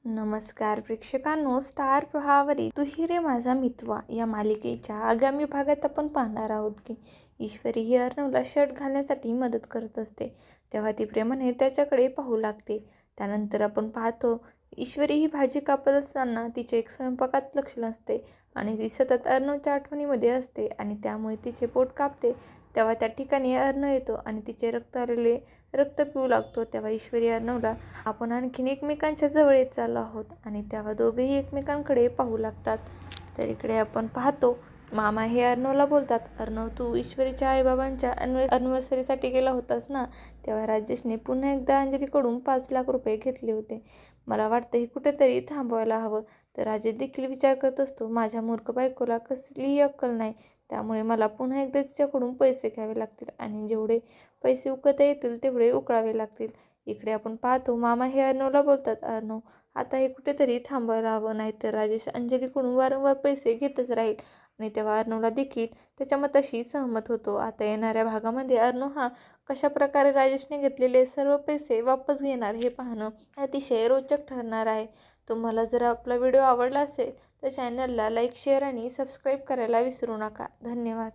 नमस्कार प्रेक्षकांनो, स्टार प्रवाहावरील तू ही रे माझा मितवा या मालिकेच्या आगामी भागात आपण पाहणार आहोत की ईश्वरी ही अर्णवला शर्ट घालण्यासाठी मदत करत असते, तेव्हा ती प्रेमाने त्याच्याकडे पाहू लागते. त्यानंतर आपण पाहतो ईश्वरी ही भाजी कापत असताना तिचे एक स्वयंपाकात लक्ष नसते आणि ती सतत अर्णवच्या आठवणीमध्ये असते आणि त्यामुळे तिचे पोट कापते. तेव्हा त्या ठिकाणी अर्णव येतो आणि तिचे रक्त पिऊ लागतो. तेव्हा ईश्वरी अर्णवला आपण आणखीन एकमेकांच्या जवळ येत चाललो आहोत आणि तेव्हा दोघेही एकमेकांकडे पाहू लागतात. तर इकडे आपण पाहतो मामा हे अर्णवला बोलतात, अर्णव तू ईश्वरीच्या आईबाबांच्या ॲनिव्हर्सरीसाठी गेला होतास ना, तेव्हा राजेशने पुन्हा एकदा अंजलीकडून 5 लाख रुपये घेतले होते. मला वाटतं हे कुठेतरी थांबवायला हवं. तर राजेश देखील विचार करत असतो, माझ्या मूर्ख बायकोला कसलीही अक्कल नाही, त्यामुळे मला पुन्हा एकदा तिच्याकडून पैसे घ्यावे लागतील आणि जेवढे पैसे उकळता येतील तेवढे उकळावे लागतील. इकडे आपण पाहतो मामा हे अर्णवला बोलतात, अर्णव आता हे कुठेतरी थांबवायला हवं, नाहीतर राजेश अंजलीकडून वारंवार पैसे घेतच राहील. आणि तेव्हा अर्णवला देखील त्याच्या मताशी सहमत होतो. आता येणाऱ्या भागामध्ये अर्णव हा कशाप्रकारे राजेशने घेतलेले सर्व पैसे वापस घेणार हे पाहणं अतिशय रोचक ठरणार आहे. तुम्हाला जर आपला व्हिडिओ आवडला असेल तर चॅनलला लाईक, शेअर आणि सबस्क्राईब करायला विसरू नका. धन्यवाद.